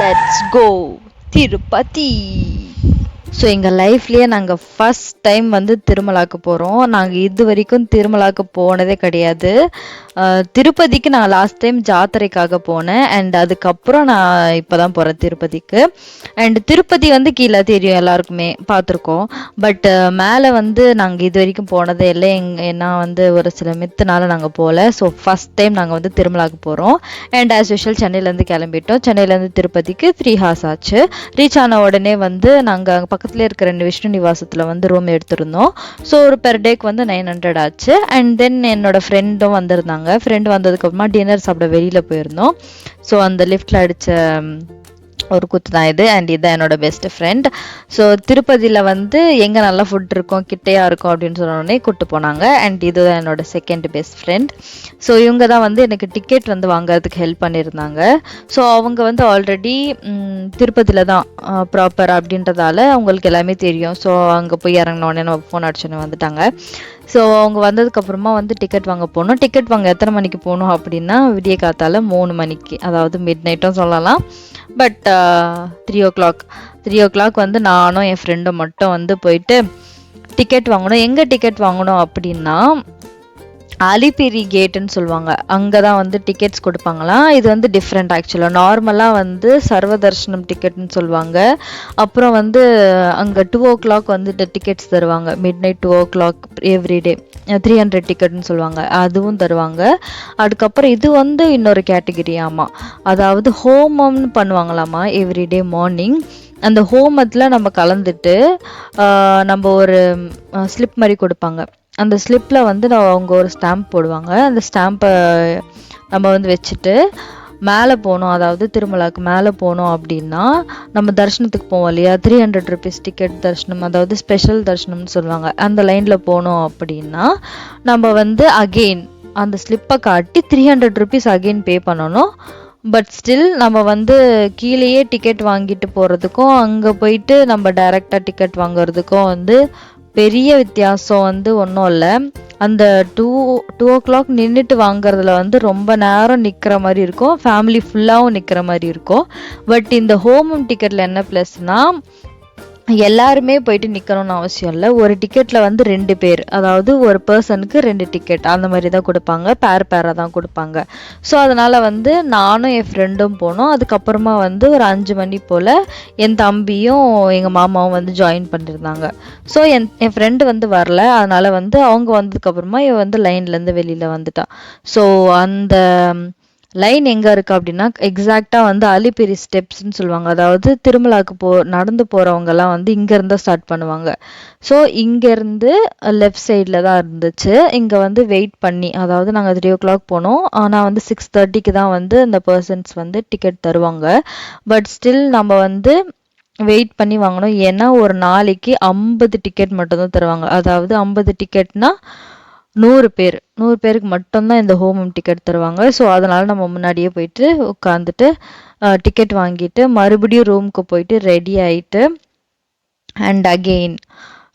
Let's go Tirupati. So எங்கள் லைஃப்லேயே நாங்கள் first time வந்து திருமலாக்கு போகிறோம். நாங்கள் இது வரைக்கும் திருமலாக்கு போனதே கிடையாது. திருப்பதிக்கு நான் லாஸ்ட் டைம் ஜாத்திரைக்காக போனேன். அண்ட் அதுக்கப்புறம் நான் இப்போ தான் போகிறேன் திருப்பதிக்கு. அண்ட் திருப்பதி வந்து கீழே தெரியும், எல்லாருக்குமே பார்த்துருக்கோம். பட் மேலே வந்து நாங்கள் இது வரைக்கும் போனதே இல்லை. ஏன்னா வந்து ஒரு சில மித்துனால நாங்கள் போகல. ஸோ ஃபஸ்ட் டைம் நாங்கள் வந்து திருமலாக்கு போகிறோம். அண்ட் ஆஸ் யூஷுவல் சென்னையிலேருந்து கிளம்பிட்டோம். சென்னையிலேருந்து திருப்பதிக்கு 3 hours ஆச்சு. ரீச் ஆன உடனே வந்து நாங்கள் பக்கத்துலேயே இருக்கிற 2 விஷ்ணு நிவாசத்தில் வந்து ரூம் எடுத்திருந்தோம். ஸோ ஒரு பெர் டேக்கு வந்து 900 ஆச்சு. அண்ட் தென் என்னோட ஃப்ரெண்டும் வந்திருந்தாங்க. ஃப்ரெண்டு வந்ததுக்கப்புறமா டின்னர் சாப்பிட வெளியில் போயிருந்தோம். ஸோ அந்த லிஃப்டில் அடித்த ஒரு குத்து தான் இது. அண்ட் இதுதான் என்னோட பெஸ்ட் ஃப்ரெண்ட். ஸோ திருப்பதியில் வந்து எங்கே நல்லா ஃபுட் இருக்கும், கிட்டையாக இருக்கும் அப்படின்னு சொன்னோடனே கூப்பிட்டு போனாங்க. அண்ட் இதுதான் என்னோட செகண்ட் பெஸ்ட் ஃப்ரெண்ட். ஸோ இவங்க தான் வந்து எனக்கு டிக்கெட் வந்து வாங்குறதுக்கு ஹெல்ப் பண்ணியிருந்தாங்க. ஸோ அவங்க வந்து ஆல்ரெடி திருப்பதியில் தான் ப்ராப்பர் அப்படின்றதால அவங்களுக்கு எல்லாமே தெரியும். ஸோ அங்கே போய் இறங்கினோடனே நம்ம ஃபோன் அடிச்சோன்னே வந்துட்டாங்க. ஸோ அவங்க வந்ததுக்கப்புறமா வந்து டிக்கெட் வாங்க போனோம். டிக்கெட் வாங்க எத்தனை மணிக்கு போகணும் அப்படின்னா விடிய காத்தால 3 மணிக்கு, அதாவது மிட் நைட்டும் சொல்லலாம். பட் 3 o'clock வந்து நானும் என் ஃப்ரெண்டும் மட்டும் வந்து போயிட்டு டிக்கெட் வாங்கணும். எங்கே டிக்கெட் வாங்கணும் அப்படின்னா அலிபிரி கேட்டுன்னு சொல்லுவாங்க. அங்கே தான் வந்து டிக்கெட்ஸ் கொடுப்பாங்களாம். இது வந்து டிஃப்ரெண்ட் ஆக்சுவலாக. நார்மலாக வந்து சர்வதர்ஷனம் டிக்கெட்னு சொல்லுவாங்க. அப்புறம் வந்து அங்கே 2 o'clock வந்துட்டு டிக்கெட்ஸ் தருவாங்க. மிட் நைட் 2 o'clock எவ்ரிடே 300 டிக்கெட்னு சொல்லுவாங்க, அதுவும் தருவாங்க. அதுக்கப்புறம் இது வந்து இன்னொரு கேட்டகிரி. ஆமாம், அதாவது ஹோமம்னு பண்ணுவாங்களாமா எவ்ரிடே மார்னிங். அந்த ஹோமத்தில் நம்ம கலந்துட்டு நம்ம ஒரு ஸ்லிப் மாதிரி கொடுப்பாங்க. அந்த ஸ்லிப்பில் வந்து அவங்க ஒரு ஸ்டாம்ப் போடுவாங்க. அந்த ஸ்டாம்பை நம்ம வந்து வச்சுட்டு மேலே போனோம், அதாவது திருமலாக்கு மேலே போனோம் அப்படின்னா நம்ம தரிசனத்துக்கு போவோம் இல்லையா, 300 rupees டிக்கெட் தரிசனம், அதாவது ஸ்பெஷல் தரிசனம்னு சொல்லுவாங்க. அந்த லைனில் போனோம் அப்படின்னா நம்ம வந்து அகெயின் அந்த ஸ்லிப்பை காட்டி 300 rupees அகெயின் பே பண்ணணும். பட் ஸ்டில் நம்ம வந்து கீழேயே டிக்கெட் வாங்கிட்டு போகிறதுக்கும் அங்கே போயிட்டு நம்ம டைரெக்டாக டிக்கெட் வாங்குறதுக்கும் வந்து பெரிய வித்தியாசம் வந்து ஒன்றும் இல்லை. அந்த 2 o'clock நின்றுட்டு வாங்குறதுல வந்து ரொம்ப நேரம் நிற்கிற மாதிரி இருக்கும், ஃபேமிலி ஃபுல்லாகவும் நிற்கிற மாதிரி இருக்கும். பட் இந்த ஹோமம் டிக்கெட்டில் என்ன ப்ளஸ்னால் எல்லாருமே போயிட்டு நிற்கணும்னு அவசியம் இல்லை. ஒரு டிக்கெட்டில் வந்து 2 பேர், அதாவது ஒரு பர்சனுக்கு 2 டிக்கெட் அந்த மாதிரி தான் கொடுப்பாங்க. பேராக தான் கொடுப்பாங்க. ஸோ அதனால் வந்து நானும் என் ஃப்ரெண்டும் போனோம். அதுக்கப்புறமா வந்து ஒரு 5 மணி போல் என் தம்பியும் எங்கள் மாமாவும் வந்து ஜாயின் பண்ணியிருந்தாங்க. ஸோ என் ஃப்ரெண்டு வந்து வரல. அதனால் வந்து அவங்க வந்ததுக்கப்புறமா இவன் வந்து லைன்லேருந்து வெளியில் வந்துட்டான். ஸோ அந்த லைன் எங்கே இருக்குது அப்படின்னா எக்ஸாக்டாக வந்து அலிபிரி ஸ்டெப்ஸ்ன்னு சொல்லுவாங்க. அதாவது திருமலாக்கு நடந்து போகிறவங்கலாம் வந்து இங்கேருந்து ஸ்டார்ட் பண்ணுவாங்க. ஸோ இங்கேருந்து லெஃப்ட் சைடில் தான் இருந்துச்சு. இங்கே வந்து வெயிட் பண்ணி, அதாவது நாங்கள் 3 o'clock போனோம். ஆனால் வந்து 6:30க்கு தான் வந்து அந்த பர்சன்ஸ் வந்து டிக்கெட் தருவாங்க. பட் ஸ்டில் நம்ம வந்து வெயிட் பண்ணி வாங்கணும். ஏன்னா ஒரு நாளைக்கு 50 டிக்கெட் மட்டும்தான் தருவாங்க. அதாவது 50 டிக்கெட்னா 100 பேருக்கு மட்டும்தான் இந்த ஹோமம் டிக்கெட் தருவாங்க. ஸோ அதனால் நம்ம முன்னாடியே போயிட்டு உட்காந்துட்டு டிக்கெட் வாங்கிட்டு மறுபடியும் ரூமுக்கு போயிட்டு ரெடி ஆகிட்டு அண்ட் அகெயின்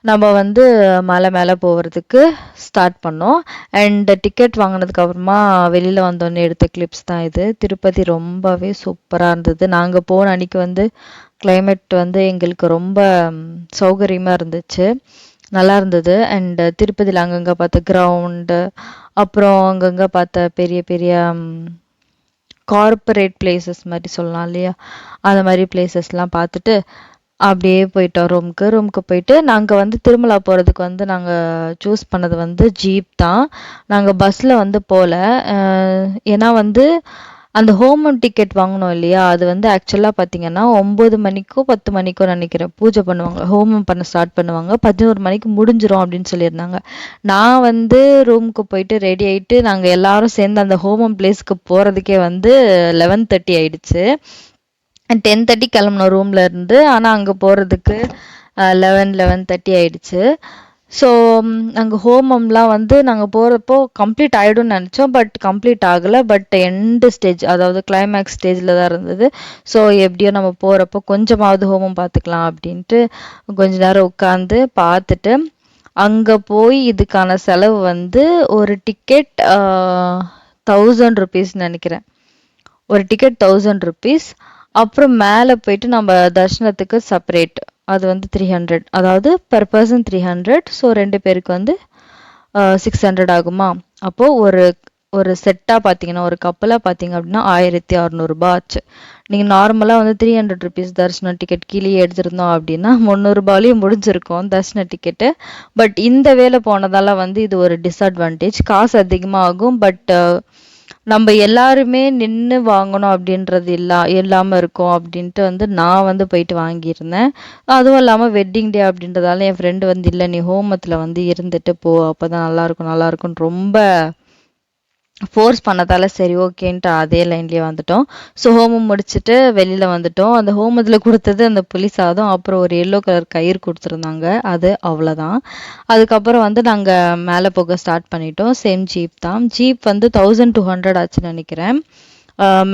நம்ம வந்து மலை மேலே போகிறதுக்கு ஸ்டார்ட் பண்ணோம். அண்ட் டிக்கெட் வாங்கினதுக்கப்புறமா வெளியில் வந்தோடனே எடுத்த கிளிப்ஸ் தான் இது. திருப்பதி ரொம்பவே சூப்பராக இருந்தது. நாங்கள் போன அன்றைக்கி வந்து கிளைமேட் வந்து எங்களுக்கு ரொம்ப சௌகரியமாக இருந்துச்சு, நல்லா இருந்தது. அண்ட் திருப்பதியில் அங்கங்கே பார்த்த கிரவுண்டு, அப்புறம் அங்கங்கே பார்த்த பெரிய பெரிய கார்பரேட் பிளேசஸ் மாதிரி சொல்லலாம் இல்லையா, அந்த மாதிரி பிளேசஸ்லாம் பார்த்துட்டு அப்படியே போயிட்டோம் ரூமுக்கு போயிட்டு. நாங்கள் வந்து திருமலா போகிறதுக்கு வந்து நாங்கள் சூஸ் பண்ணது வந்து ஜீப் தான். நாங்கள் பஸ்ஸில் வந்து போகல. ஏன்னா வந்து அந்த ஹோமம் டிக்கெட் வாங்கினோம் இல்லையா, அது வந்து ஆக்சுவலாக பார்த்தீங்கன்னா 9 மணிக்கோ 10 மணிக்கோ நினைக்கிறேன் பூஜை பண்ணுவாங்க, ஹோமம் பண்ண ஸ்டார்ட் பண்ணுவாங்க. 11 மணிக்கு முடிஞ்சிரும் அப்படின்னு சொல்லியிருந்தாங்க. நான் வந்து ரூமுக்கு போயிட்டு ரெடி ஆகிட்டு நாங்கள் எல்லாரும் சேர்ந்து அந்த ஹோமம் பிளேஸ்க்கு போகிறதுக்கே வந்து 11:30 ஆயிடுச்சு. 10:30 கிளம்புனோம் ரூமில் இருந்து. ஆனால் அங்கே போகிறதுக்கு 11:30 ஆயிடுச்சு. ஸோ அங்கே ஹோமம்லாம் வந்து நாங்கள் போகிறப்போ கம்ப்ளீட் ஆகிடும்னு நினச்சோம். பட் கம்ப்ளீட் ஆகலை. பட் எண்டு ஸ்டேஜ், அதாவது கிளைமேக்ஸ் ஸ்டேஜில் தான் இருந்தது. ஸோ எப்படியோ நம்ம போகிறப்போ கொஞ்சமாவது ஹோமம் பார்த்துக்கலாம் அப்படின்ட்டு கொஞ்ச நேரம் உட்காந்து பார்த்துட்டு அங்கே போய் இதுக்கான செலவு வந்து ஒரு டிக்கெட் 1000 rupees நினைக்கிறேன். ஒரு டிக்கெட் 1000 rupees. அப்புறம் மேல போயிட்டு நம்ம தர்ஷனத்துக்கு செப்பரேட். அது வந்து 300. அதாவது பெர் பர்சன் 300. ஸோ 2 பேருக்கு வந்து 600 ஆகுமா? அப்போ ஒரு ஒரு செட்டா பார்த்தீங்கன்னா, ஒரு கப்பலா பார்த்தீங்க அப்படின்னா 1600 ஆச்சு. நீங்க நார்மலா வந்து 300 ருபீஸ் தரிசன டிக்கெட் கீழயே எடுத்திருந்தோம் அப்படின்னா 300 முடிஞ்சிருக்கும் தரிசன டிக்கெட்டு. பட் இந்த வேலை போனதால வந்து இது ஒரு டிஸ்அட்வான்டேஜ். காசு அதிகமா ஆகும். பட் நம்ம எல்லாருமே நின்னு வாங்கணும் அப்படின்றது இல்லாம இருக்கும் அப்படின்ட்டு வந்து நான் வந்து போயிட்டு வாங்கியிருந்தேன். அதுவும் இல்லாம வெட்டிங் டே அப்படின்றதால என் ஃப்ரெண்டு வந்து இல்ல நீ ஹோமத்துல வந்து இருந்துட்டு போ அப்பதான் நல்லா இருக்கும் நல்லா இருக்கும்னு ரொம்ப ஃபோர்ஸ் பண்ணதால சரி ஓகேன்ட்டு அதே லைன்லயே வந்துட்டோம். ஸோ ஹோமம் முடிச்சுட்டு வெளியில வந்துட்டோம். அந்த ஹோமத்துல குடுத்தது அந்த புளி சாதம், அப்புறம் ஒரு எல்லோ கலர் கயிறு குடுத்துருந்தாங்க. அது அவ்வளோதான். அதுக்கப்புறம் வந்து நாங்க மேல போக ஸ்டார்ட் பண்ணிட்டோம். சேம் ஜீப் தான். ஜீப் வந்து 1200 ஆச்சுன்னு நெனைக்கிறேன்.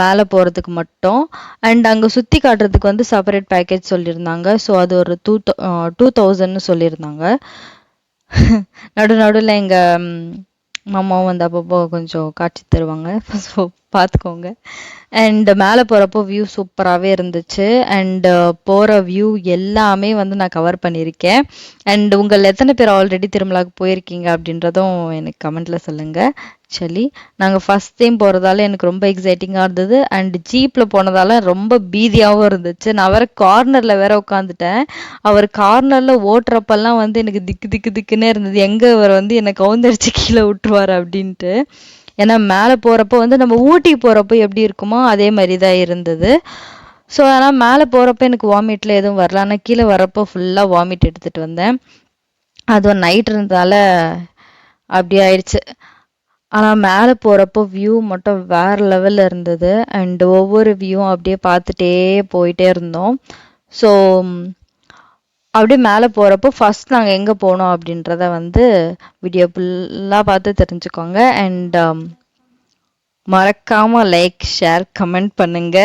மேல போறதுக்கு மட்டும். அண்ட் அங்க சுத்தி காட்டுறதுக்கு வந்து செப்பரேட் பேக்கேஜ் சொல்லியிருந்தாங்க. ஸோ அது ஒரு 2000ன்னு சொல்லியிருந்தாங்க. நடுவுல எங்க மாமாவும் வந்து அப்பப்போ கொஞ்சம் காட்சி தருவாங்க. ஸோ பார்த்துக்கோங்க. அண்ட் மேலே போகிறப்போ வியூ சூப்பராகவே இருந்துச்சு. அண்ட் போகிற வியூ எல்லாமே வந்து நான் கவர் பண்ணியிருக்கேன். அண்ட் உங்கள் எத்தனை பேர் ஆல்ரெடி திருமலாவுக்கு போயிருக்கீங்க அப்படின்றதும் எனக்கு கமெண்ட்டில் சொல்லுங்கள். ஆக்சுவலி நாங்கள் ஃபஸ்ட் டைம் போகிறதால எனக்கு ரொம்ப எக்ஸைட்டிங்காக இருந்தது. அண்ட் ஜீப்பில் போனதால ரொம்ப பீதியாகவும் இருந்துச்சு. நான் வேற கார்னரில் வேற உட்காந்துட்டேன். அவர் கார்னரில் ஓட்டுறப்பெல்லாம் வந்து எனக்கு திக்கு திக்கு திக்குன்னே இருந்தது. எங்கே அவர் வந்து என்னை கவுந்தடிச்சு கீழே விட்டுருவார் அப்படின்ட்டு. ஏன்னா மேலே போகிறப்போ வந்து நம்ம ஊட்டி போகிறப்போ எப்படி இருக்குமோ அதே மாதிரி தான் இருந்தது. ஸோ ஆனால் மேலே போகிறப்ப எனக்கு வாமிட்டில் எதுவும் வரல. ஆனால் கீழே வரப்போ ஃபுல்லாக வாமிட் எடுத்துகிட்டு வந்தேன். அதுவும் நைட் இருந்ததால அப்படி ஆயிடுச்சு. ஆனால் மேலே போகிறப்போ வியூ மட்டும் வேறு லெவலில் இருந்தது. அண்ட் ஒவ்வொரு வியூவும் அப்படியே பார்த்துட்டே போயிட்டே இருந்தோம். ஸோ அப்படியே மேலே போகிறப்போ ஃபஸ்ட் நாங்கள் எங்கே போனோம் அப்படின்றத வந்து வீடியோ ஃபுல்லாக பார்த்து தெரிஞ்சுக்கோங்க. அண்ட் மறக்காம லைக் ஷேர் கமெண்ட் பண்ணுங்க.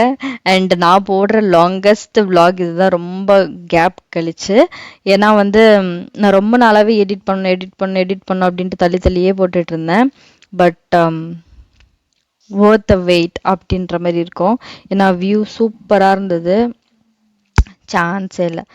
அண்ட் நான் போடுற லாங்கஸ்ட் vlog இதுதான், ரொம்ப கேப் கழிச்சு. ஏன்னா வந்து நான் ரொம்ப நாளாவே எடிட் பண்ணணும் அப்படின்ட்டு தள்ளியே போட்டுட்டு இருந்தேன். பட் worth the வெயிட் அப்படின்ற மாதிரி இருக்கும். ஏன்னா வியூ சூப்பராக இருந்தது, சான்ஸே இல்லை.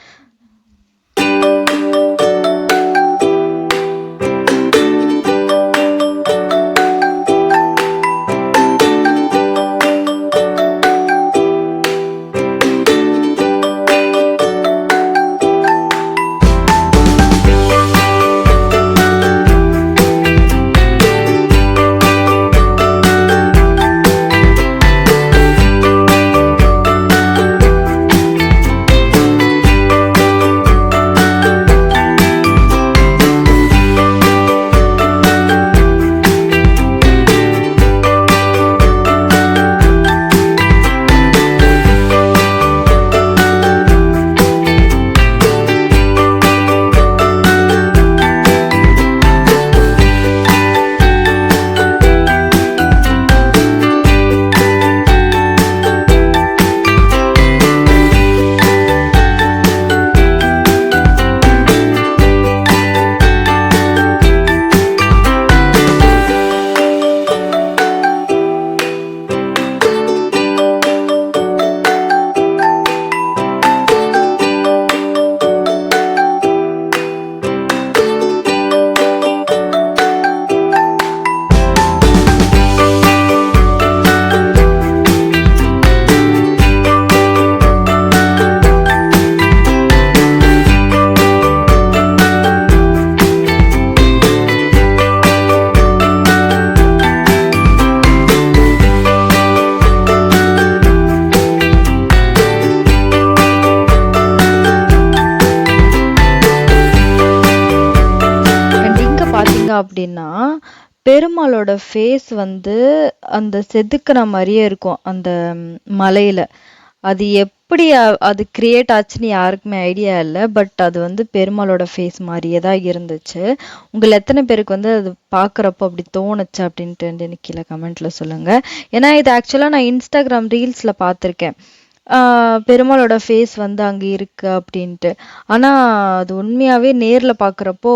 அப்படின்னா பெருமாளோட ஃபேஸ் வந்து அந்த செதுக்குன மாதிரியே இருக்கும் அந்த மலையில. அது எப்படி அது கிரியேட் ஆச்சுன்னு யாருக்குமே ஐடியா இல்லை. பட் அது வந்து பெருமாளோட ஃபேஸ் மாதிரியே தான் இருந்துச்சு. உங்களை எத்தனை பேருக்கு வந்து அது பார்க்குறப்போ அப்படி தோணுச்சு அப்படின்ட்டு எனக்கு கீழே கமெண்ட்ல சொல்லுங்க. ஏன்னா இது ஆக்சுவலாக நான் இன்ஸ்டாகிராம் ரீல்ஸில் பார்த்துருக்கேன். பெருமாளோட ஃபேஸ் வந்து அங்கே இருக்கு அப்படின்ட்டு. ஆனால் அது உண்மையாகவே நேரில் பார்க்குறப்போ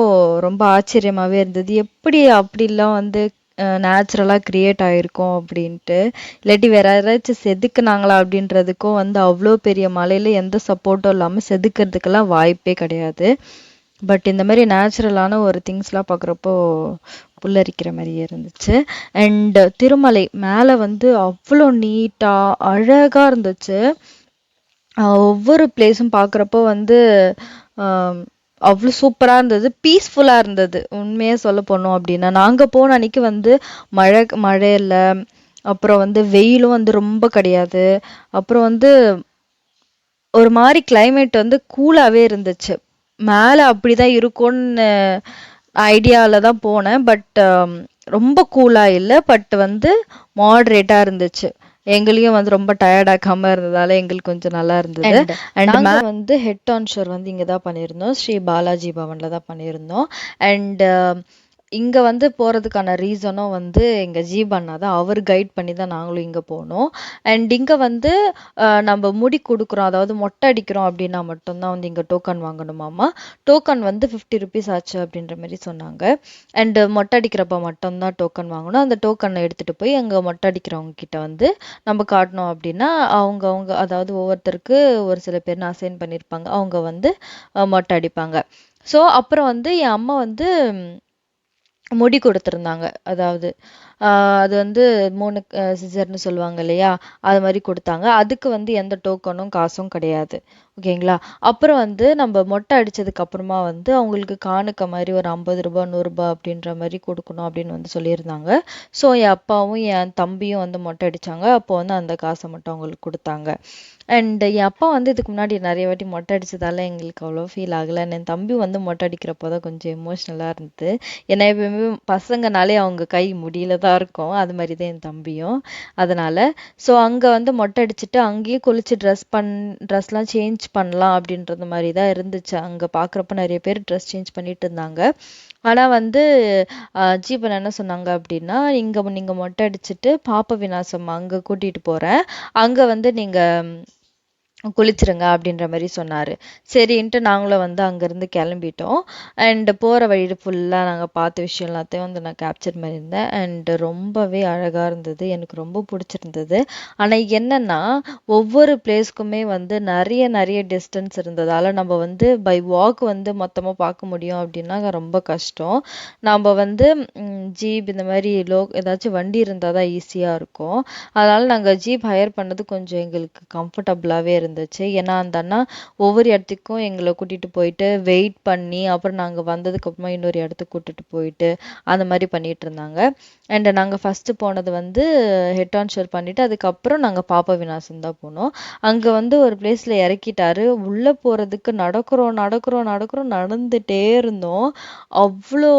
ரொம்ப ஆச்சரியமாகவே இருந்தது. எப்படி அப்படிலாம் வந்து நேச்சுரலா கிரியேட் ஆயிருக்கும் அப்படின்ட்டு. இல்லாட்டி வேற யாராச்சும் செதுக்குனாங்களா அப்படின்றதுக்கும் வந்து அவ்வளோ பெரிய மலையில எந்த சப்போர்ட்டும் இல்லாம செதுக்கிறதுக்கெல்லாம் வாய்ப்பே கிடையாது. பட் இந்த மாதிரி நேச்சுரலான ஒரு திங்ஸ்லாம் பார்க்குறப்போ புல்லரிக்கிற மாதிரியே இருந்துச்சு. அண்ட் திருமலை மேலே வந்து அவ்வளோ நீட்டா அழகா இருந்துச்சு. ஒவ்வொரு பிளேஸும் பார்க்குறப்போ வந்து அவ்வளோ சூப்பராக இருந்தது, பீஸ்ஃபுல்லாக இருந்தது. உண்மையாக சொல்ல போனோம் அப்படின்னா, நாங்கள் போன அன்னைக்கு வந்து மழை இல்லை, அப்புறம் வந்து வெயிலும் வந்து ரொம்ப கிடையாது, அப்புறம் வந்து ஒரு மாதிரி கிளைமேட் வந்து கூலாகவே இருந்துச்சு. மேலே அப்படிதான் இருக்கும்னு ஐடியாவில் தான் போனேன். பட் ரொம்ப கூலாக இல்லை, பட் வந்து மாடரேட்டாக இருந்துச்சு. எங்களையும் வந்து ரொம்ப டயர்ட் ஆக்காம இருந்ததால எங்களுக்கு கொஞ்சம் நல்லா இருந்தது. அண்ட் நாங்கள் வந்து ஹெட் ஆன் ஷோர் வந்து இங்கே தான் பண்ணியிருந்தோம், ஸ்ரீ பாலாஜி பவனில் தான் பண்ணியிருந்தோம். அண்ட் இங்கே வந்து போகிறதுக்கான ரீசனும் வந்து எங்கள் ஜீபண்ணா தான், அவர் கைட் பண்ணி தான் நாங்களும் இங்கே போனோம். அண்ட் இங்கே வந்து நம்ம முடி கொடுக்குறோம், அதாவது மொட்டை அடிக்கிறோம் அப்படின்னா மட்டும்தான் வந்து இங்கே டோக்கன் வாங்கணுமாமா. டோக்கன் வந்து 50 ருபீஸ் ஆச்சு அப்படின்ற மாதிரி சொன்னாங்க. அண்டு மொட்டை அடிக்கிறப்ப மட்டும்தான் டோக்கன் வாங்கணும். அந்த டோக்கனை எடுத்துகிட்டு போய் அங்கே மொட்டை அடிக்கிறவங்க கிட்ட வந்து நம்ம காட்டணும் அப்படின்னா அவங்க அதாவது ஒவ்வொருத்தருக்கு ஒரு சில பேர் அசைன் பண்ணியிருப்பாங்க, அவங்க வந்து மொட்டை அடிப்பாங்க. ஸோ அப்புறம் வந்து என் அம்மா வந்து முடி கொடுத்துருந்தாங்க. அதாவது அது வந்து 3 சிசர்னு சொல்லுவாங்க இல்லையா, அது மாதிரி கொடுத்தாங்க. அதுக்கு வந்து எந்த டோக்கனும் காசும் கிடையாது. ஓகேங்களா. அப்புறம் வந்து நம்ம மொட்டை அடிச்சதுக்கு அப்புறமா வந்து அவங்களுக்கு காணுக்க மாதிரி ஒரு 50 ரூபாய் 100 ரூபாய் அப்படின்ற மாதிரி கொடுக்கணும் அப்படின்னு வந்து சொல்லியிருந்தாங்க. ஸோ என் அப்பாவும் என் தம்பியும் வந்து மொட்டை அடிச்சாங்க. அப்போ வந்து அந்த காசை மட்டும் அவங்களுக்கு கொடுத்தாங்க. அண்ட் என் அப்பா வந்து இதுக்கு முன்னாடி நிறைய வாட்டி மொட்டை அடிச்சதால எங்களுக்கு அவ்வளோ ஃபீல் ஆகலை. என் தம்பி வந்து மொட்டை அடிக்கிறப்போ தான் கொஞ்சம் எமோஷ்னலாக இருந்தது. ஏன்னா எப்பயுமே பசங்கனாலே அவங்க கை முடியல தான் இருக்கும், அது மாதிரி தான் என் தம்பியும். அதனால ஸோ அங்கே வந்து மொட்டை அடிச்சுட்டு அங்கேயே குளிச்சு ட்ரெஸ்லாம் சேஞ்ச் பண்ணலாம் அப்படின்றது மாதிரி தான் இருந்துச்சு. அங்கே பார்க்குறப்ப நிறைய பேர் ட்ரெஸ் சேஞ்ச் பண்ணிட்டு இருந்தாங்க. ஆனால் வந்து ஜீவன் என்ன சொன்னாங்க அப்படின்னா, நீங்கள் மொட்டை அடிச்சுட்டு பாப்ப விநாசம் அங்கே கூட்டிகிட்டு போகிறேன், அங்கே வந்து நீங்கள் குளிச்சிருங்க அப்படின்ற மாதிரி சொன்னார். சரின்ட்டு நாங்களும் வந்து அங்கேருந்து கிளம்பிட்டோம். அண்ட் போகிற வழியில் ஃபுல்லாக நாங்கள் பார்த்த விஷயம் எல்லாத்தையும் வந்து நான் கேப்சர் பண்ணியிருந்தேன். அண்டு ரொம்பவே அழகாக இருந்தது, எனக்கு ரொம்ப பிடிச்சிருந்தது. ஆனால் என்னென்னா ஒவ்வொரு பிளேஸ்க்குமே வந்து நிறைய டிஸ்டன்ஸ் இருந்ததால் நம்ம வந்து பை வாக் வந்து மொத்தமாக பார்க்க முடியும் அப்படின்னா ரொம்ப கஷ்டம். நம்ம வந்து ஜீப் இந்த மாதிரி ஏதாச்சும் வண்டி இருந்தால் தான் ஈஸியாக இருக்கும். அதனால் நாங்கள் ஜீப் ஹையர் பண்ணது கொஞ்சம் எங்களுக்கு கம்ஃபர்டபுளாகவே இருந்துச்சு. ஏன்னா அந்த அண்ணா ஒவ்வொரு இடத்துக்கும் எங்களை கூட்டிட்டு போயிட்டு வெயிட் பண்ணி அப்புறம் நாங்கள் வந்ததுக்கு அப்புறமா இன்னொரு இடத்துக்கு கூட்டிட்டு போயிட்டு அந்த மாதிரி பண்ணிட்டு இருந்தாங்க. அண்ட் நாங்கள் ஃபர்ஸ்ட் போனது வந்து ஹெட் ஆன் ஷோர் பண்ணிட்டு அதுக்கப்புறம் நாங்கள் பாப்ப விநாசம் தான் போனோம். அங்கே வந்து ஒரு பிளேஸ்ல இறக்கிட்டாரு, உள்ளே போகிறதுக்கு நடக்கிறோம் நடந்துட்டே இருந்தோம். அவ்வளோ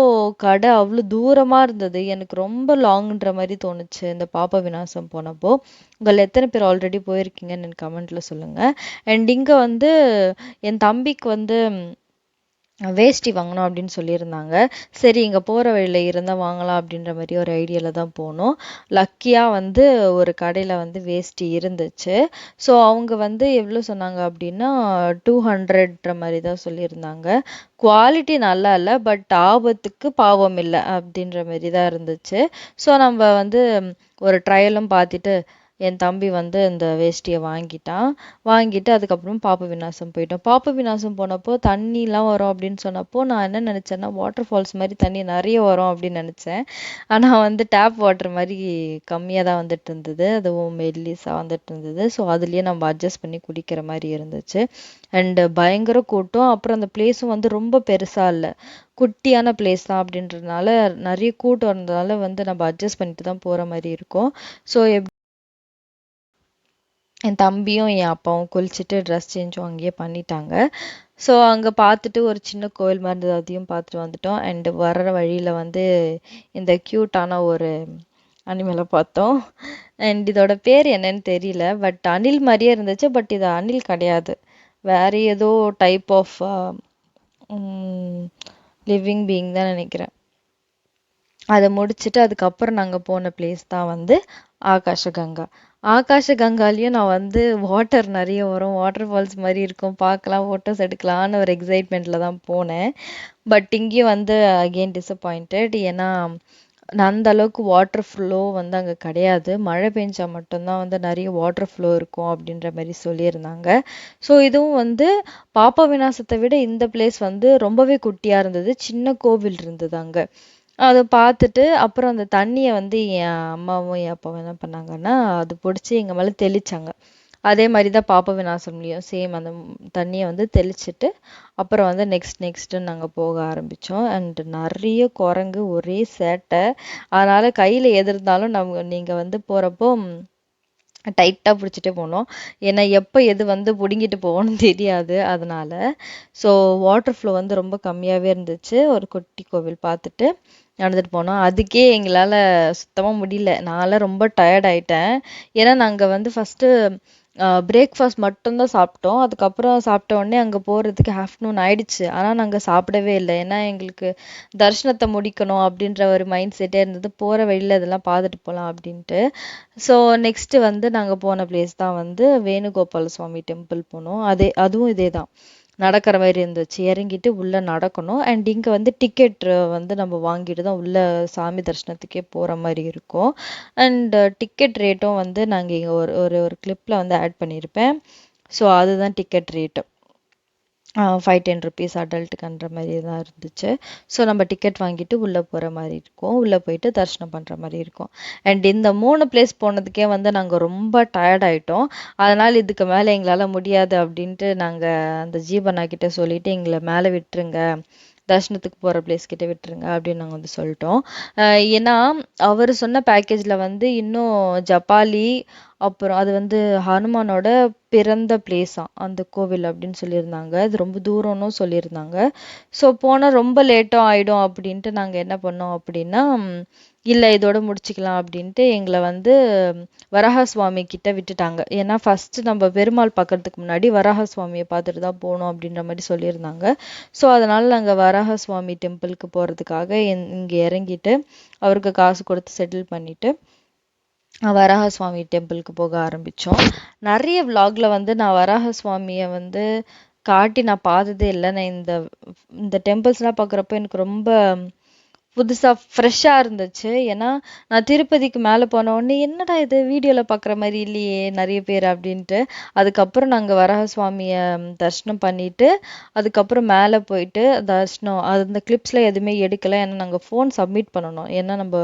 கடை அவ்வளோ தூரமாக இருந்தது, எனக்கு ரொம்ப லாங்ன்ற மாதிரி தோணுச்சு இந்த பாப்ப விநாசம் போனப்போ. உங்கள் எத்தனை பேர் ஆல்ரெடி போயிருக்கீங்கன்னு எனக்கு கமெண்ட்ல சொல்லுங்க. அண்ட் இங்கே வந்து என் தம்பிக்கு வந்து வேஷ்டி வாங்கணும் அப்படின்னு சொல்லியிருந்தாங்க. சரி இங்கே போகிற வழியில் இருந்தால் வாங்கலாம் அப்படின்ற மாதிரி ஒரு ஐடியாவில் தான் போனோம். லக்கியாக வந்து ஒரு கடையில் வந்து வேஷ்டி இருந்துச்சு. ஸோ அவங்க வந்து எவ்வளோ சொன்னாங்க அப்படின்னா 200 மாதிரி தான் சொல்லியிருந்தாங்க. குவாலிட்டி நல்லா இல்லை, பட் ஆபத்துக்கு பாவம் இல்லை அப்படின்ற மாதிரி தான் இருந்துச்சு. ஸோ நம்ம வந்து ஒரு ட்ரையலும் பார்த்துட்டு என் தம்பி வந்து இந்த வேஷ்டியை வாங்கிட்டு அதுக்கப்புறம் பாப்ப விநாசம் போயிட்டோம். பாப்ப விநாசம் போனப்போ தண்ணிலாம் வரும் அப்படின்னு சொன்னப்போ நான் என்ன நினச்சேன்னா வாட்டர் ஃபால்ஸ் மாதிரி தண்ணி நிறைய வரும் அப்படின்னு நினச்சேன். ஆனால் வந்து டேப் வாட்டர் மாதிரி கம்மியாக தான் வந்துட்டு இருந்தது, அதுவும் மெல்லிஸாக வந்துட்டு இருந்தது. ஸோ அதுலேயே நம்ம அட்ஜஸ்ட் பண்ணி குடிக்கிற மாதிரி இருந்துச்சு. அண்டு பயங்கர கூட்டம். அப்புறம் அந்த பிளேஸும் வந்து ரொம்ப பெருசாக இல்லை, குட்டியான பிளேஸ் தான் அப்படின்றதுனால நிறைய கூட்டம் இருந்ததால வந்து நம்ம அட்ஜஸ்ட் பண்ணிட்டு தான் போகிற மாதிரி இருக்கும். ஸோ என் தம்பியும் என் அப்பாவும் குளிச்சுட்டு ட்ரெஸ் சேஞ்சும் அங்கேயே பண்ணிட்டாங்க. ஸோ அங்கே பார்த்துட்டு ஒரு சின்ன கோவில் மாதிரி இருந்தது, அதையும் பார்த்துட்டு வந்துட்டோம். அண்டு வர்ற வழியில் வந்து இந்த க்யூட்டான ஒரு அனிமலை பார்த்தோம். அண்ட் இதோட பேர் என்னன்னு தெரியல, பட் அணில் மாதிரியே இருந்துச்சு. பட் இது அணில் கிடையாது, வேற ஏதோ டைப் ஆஃப் லிவிங் பீயிங் தான் நினைக்கிறேன். அதை முடிச்சுட்டு அதுக்கப்புறம் நாங்கள் போன பிளேஸ் தான் வந்து ஆகாஷகங்கா. ஆகாஷகங்காலையும் நான் வந்து வாட்டர் நிறைய வரும், வாட்டர் ஃபால்ஸ் மாதிரி இருக்கும், பார்க்கலாம் ஃபோட்டோஸ் எடுக்கலான்னு ஒரு எக்ஸைட்மெண்ட்டில் தான் போனேன். பட் இங்கேயும் வந்து அகெயின் டிசப்பாயிண்டட். ஏன்னா அந்த அளவுக்கு வாட்டர் ஃப்ளோ வந்து அங்கே கிடையாது. மழை பெஞ்சா மட்டும்தான் வந்து நிறைய வாட்டர் ஃப்ளோ இருக்கும் அப்படின்ற மாதிரி சொல்லியிருந்தாங்க. ஸோ இதுவும் வந்து பாப்பா விநாசத்தை விட இந்த பிளேஸ் வந்து ரொம்பவே குட்டியாக இருந்தது. சின்ன கோவில் இருந்தது அங்கே. அதை பார்த்துட்டு அப்புறம் அந்த தண்ணியை வந்து என் அம்மாவும் என் அப்பாவும் என்ன பண்ணாங்கன்னா அது பிடிச்சி எங்கள் மேலே தெளிச்சாங்க. அதே மாதிரி தான் பாப்ப விநாசம்லேயும் சேம் அந்த தண்ணியை வந்து தெளிச்சிட்டு அப்புறம் வந்து நெக்ஸ்ட்டு நாங்கள் போக ஆரம்பித்தோம். அண்ட் நிறைய குரங்கு, ஒரே சேட்டை. அதனால் கையில் எது இருந்தாலும் நீங்கள் வந்து போகிறப்போ டைட்டாக பிடிச்சிட்டே போகணும். ஏன்னா எப்போ எது வந்து பிடுங்கிட்டு போகணும்னு தெரியாது. அதனால ஸோ வாட்டர் ஃப்ளோ வந்து ரொம்ப கம்மியாகவே இருந்துச்சு. ஒரு குட்டி கோவில் பார்த்துட்டு நடந்துட்டு போனோம். அதுக்கே எங்களால் சுத்தமாக முடியல. நான்லாம் ரொம்ப டயர்ட் ஆயிட்டேன். ஏன்னா நாங்கள் வந்து ஃபஸ்ட்டு பிரேக்ஃபாஸ்ட் மட்டும்தான் சாப்பிட்டோம். அதுக்கப்புறம் சாப்பிட்ட உடனே அங்கே போகிறதுக்கு ஆஃப்டர்நூன் ஆயிடுச்சு. ஆனால் நாங்கள் சாப்பிடவே இல்லை. ஏன்னா எங்களுக்கு தரிசனத்தை முடிக்கணும் அப்படின்ற ஒரு மைண்ட் செட்டே இருந்தது. போகிற வழியில் இதெல்லாம் பார்த்துட்டு போகலாம் அப்படின்ட்டு. ஸோ நெக்ஸ்ட்டு வந்து நாங்கள் போன பிளேஸ் தான் வந்து வேணுகோபால சுவாமி டெம்பிள் போனோம். அதுவும் இதே தான், நடக்கிற மாதிரி இருந்துச்சு. இறங்கிட்டு உள்ளே நடக்கணும். அண்ட் இங்கே வந்து டிக்கெட் வந்து நம்ம வாங்கிட்டு தான் உள்ளே சாமி தரிசனத்துக்கே போகிற மாதிரி இருக்கும். அண்ட் டிக்கெட் ரேட்டும் வந்து நாங்கள் இங்கே ஒரு ஒரு ஒரு கிளிப்பில் வந்து ஆட் பண்ணியிருப்பேன். ஸோ அதுதான் டிக்கெட் ரேட்டு. 510 ருபீஸ் அடல்ட்டுக்குன்ற மாதிரி தான் இருந்துச்சு. ஸோ நம்ம டிக்கெட் வாங்கிட்டு உள்ளே போகிற மாதிரி இருக்கும். உள்ளே போயிட்டு தரிசனம் பண்ணுற மாதிரி இருக்கும். அண்ட் இந்த 3 பிளேஸ் போனதுக்கே வந்து நாங்கள் ரொம்ப டயர்ட் ஆகிட்டோம். அதனால் இதுக்கு மேலே எங்களால் முடியாது அப்படின்ட்டு நாங்கள் அந்த ஜீவனா கிட்ட சொல்லிட்டு எங்களை மேலே விட்டுருங்க, தர்ஷனத்துக்கு போகிற பிளேஸ் கிட்ட விட்டுருங்க அப்படின்னு நாங்கள் வந்து சொல்லிட்டோம். ஏன்னா அவர் சொன்ன பேக்கேஜில் வந்து இன்னும் ஜப்பாலி, அப்புறம் அது வந்து ஹனுமானோட பிறந்த பிளேஸாம் அந்த கோவில் அப்படின்னு சொல்லியிருந்தாங்க. அது ரொம்ப தூரம்னு சொல்லியிருந்தாங்க. ஸோ போனால் ரொம்ப லேட்டும் ஆகிடும் அப்படின்ட்டு நாங்கள் என்ன பண்ணோம் அப்படின்னா, இல்லை இதோட முடிச்சுக்கலாம் அப்படின்ட்டு எங்களை வந்து வராக சுவாமி கிட்ட விட்டுட்டாங்க. ஏன்னா ஃபஸ்ட்டு நம்ம பெருமாள் பார்க்கறதுக்கு முன்னாடி வராக சுவாமியை பார்த்துட்டு தான் போகணும் அப்படின்ற மாதிரி சொல்லியிருந்தாங்க. ஸோ அதனால் நாங்கள் வராக சுவாமி டெம்பிளுக்கு போகிறதுக்காக இங்கே இறங்கிட்டு அவருக்கு காசு கொடுத்து செட்டில் பண்ணிவிட்டு வராக சுவாமி டெம்பிளுக்கு போக ஆரம்பித்தோம். நிறைய விலாகில் வந்து நான் வராக சுவாமியை வந்து காட்டி நான் பார்த்ததே இல்லை. நான் இந்த டெம்பிள்ஸ்லாம் பார்க்குறப்ப எனக்கு ரொம்ப புதுசாக ஃப்ரெஷ்ஷாக இருந்துச்சு. ஏன்னா நான் திருப்பதிக்கு மேலே போன உடனே என்னடா இது வீடியோவில் பார்க்குற மாதிரி இல்லையே நிறைய பேர் அப்படின்ட்டு. அதுக்கப்புறம் நாங்கள் வராக சுவாமியை தரிசனம் பண்ணிவிட்டு அதுக்கப்புறம் மேலே போயிட்டு தரிசனம் அந்த கிளிப்ஸில் எதுவுமே எடுக்கலை. ஏன்னா நாங்கள் ஃபோன் சப்மிட் பண்ணணும். ஏன்னா நம்ம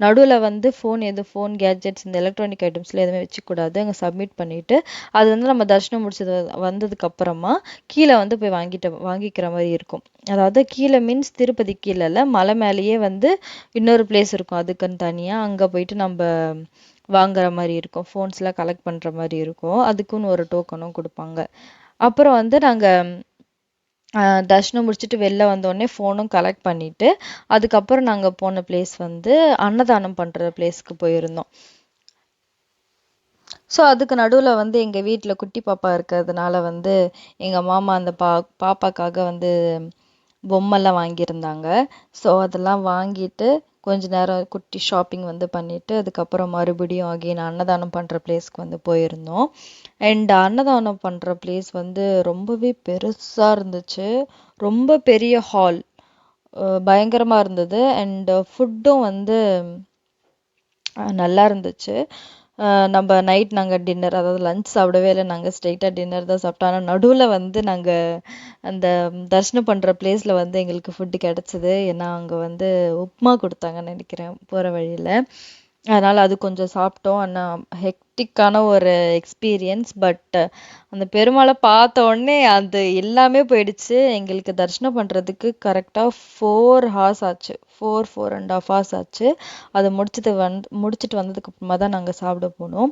நடுவில் வந்து ஃபோன் கேட்ஜெட்ஸ் இந்த எலக்ட்ரானிக் ஐட்டம்ஸில் எதுவுமே வச்சுக்கூடாது. அங்கே சப்மிட் பண்ணிவிட்டு அது வந்து நம்ம தரிசனம் முடிச்சது வந்ததுக்கப்புறமா கீழே வந்து போய் வாங்கிக்கிற மாதிரி இருக்கும். அதாவது கீழே மீன்ஸ் திருப்பதி கீழே இல்லை, மலை மேலேயே வந்து இன்னொரு பிளேஸ் இருக்கும் அதுக்குன்னு தனியாக. அங்கே போயிட்டு நம்ம வாங்குற மாதிரி இருக்கும். ஃபோன்ஸ்லாம் கலெக்ட் பண்ணுற மாதிரி இருக்கும். அதுக்குன்னு ஒரு டோக்கனும் கொடுப்பாங்க. அப்புறம் வந்து நாங்கள் தர்ஷனம் முடிச்சுட்டு வெளில வந்தோடனே ஃபோனும் கலெக்ட் பண்ணிவிட்டு அதுக்கப்புறம் நாங்கள் போன பிளேஸ் வந்து அன்னதானம் பண்ணுற பிளேஸ்க்கு போயிருந்தோம். ஸோ அதுக்கு நடுவில் வந்து எங்கள் வீட்டில் குட்டி பாப்பா இருக்கிறதுனால வந்து எங்கள் மாமா அந்த பாப்பாக்காக வந்து பொம்மைலாம் வாங்கியிருந்தாங்க. ஸோ அதெல்லாம் வாங்கிட்டு கொஞ்ச நேரம் குட்டி ஷாப்பிங் வந்து பண்ணிவிட்டு அதுக்கப்புறம் மறுபடியும் அகைன் அன்னதானம் பண்ணுற பிளேஸ்க்கு வந்து போயிருந்தோம். அண்ட் அன்னதானம் பண்ணுற பிளேஸ் வந்து ரொம்பவே பெருசாக இருந்துச்சு. ரொம்ப பெரிய ஹால், பயங்கரமாக இருந்தது. அண்ட் ஃபுட்டும் வந்து நல்லா இருந்துச்சு. நம்ம நைட் நாங்கள் டின்னர், அதாவது லஞ்ச் சாப்பிடவே இல்லை. நாங்கள் ஸ்ட்ரெயிட்டாக டின்னர் தான் சாப்பிட்டோம். ஆனால் நடுவில் வந்து நாங்கள் அந்த தரிசனம் பண்ணுற பிளேஸில் வந்து எங்களுக்கு ஃபுட்டு கிடச்சிது. ஏன்னா அங்கே வந்து உப்புமா கொடுத்தாங்கன்னு நினைக்கிறேன் போகிற வழியில். அதனால் அது கொஞ்சம் சாப்பிட்டோம். ஆனால் ஹெக்டிக்கான ஒரு எக்ஸ்பீரியன்ஸ். பட் அந்த பெருமாளை பார்த்த உடனே அது எல்லாமே போயிடுச்சு. எங்களுக்கு தரிசனம் பண்ணுறதுக்கு கரெக்டாக 4 ஹார்ஸ் ஆச்சு. 4.5 ஹார்ஸ் ஆச்சு. அதை முடிச்சுட்டு வந்ததுக்கு அப்புறமா தான் நாங்கள் சாப்பிட போனோம்.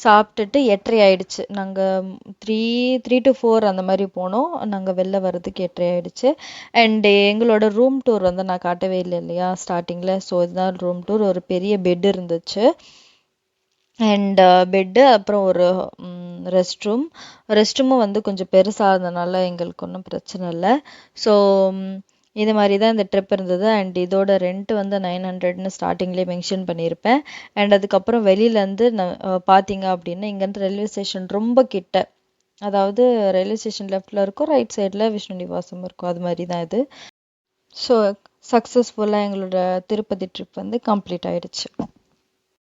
சாப்பிட்டுட்டு 8:30 ஆயிடுச்சு. நாங்கள் 3 to 4 அந்த மாதிரி போனோம். நாங்கள் வெளில வர்றதுக்கு 8:30 ஆயிடுச்சு. அண்டு எங்களோட ரூம் டூர் வந்து நான் காட்டவே இல்லை இல்லையா ஸ்டார்டிங்கில். ஸோ இதுதான் ரூம் டூர். ஒரு பெரிய பெட் இருந்துச்சு. அண்ட் பெட்டு, அப்புறம் ஒரு ரெஸ்ட் ரூமும் வந்து கொஞ்சம் பெருசாக இருந்ததுனால எங்களுக்கு ஒன்றும் பிரச்சனை இல்லை. ஸோ இது மாதிரி தான் இந்த ட்ரிப் இருந்தது. அண்ட் இதோட ரெண்ட் வந்து 900ன்னு ஸ்டார்டிங்லேயே மென்ஷன் பண்ணியிருப்பேன். அண்ட் அதுக்கப்புறம் வெளியிலேருந்து பார்த்தீங்க அப்படின்னா இங்கேருந்து ரயில்வே ஸ்டேஷன் ரொம்ப கிட்ட, அதாவது ரயில்வே ஸ்டேஷன் லெஃப்டில் இருக்கும், ரைட் சைடில் விஷ்ணு நிவாசம் இருக்கும். அது மாதிரி தான் இது. ஸோ சக்ஸஸ்ஃபுல்லாக எங்களோட திருப்பதி ட்ரிப் வந்து கம்ப்ளீட் ஆயிடுச்சு.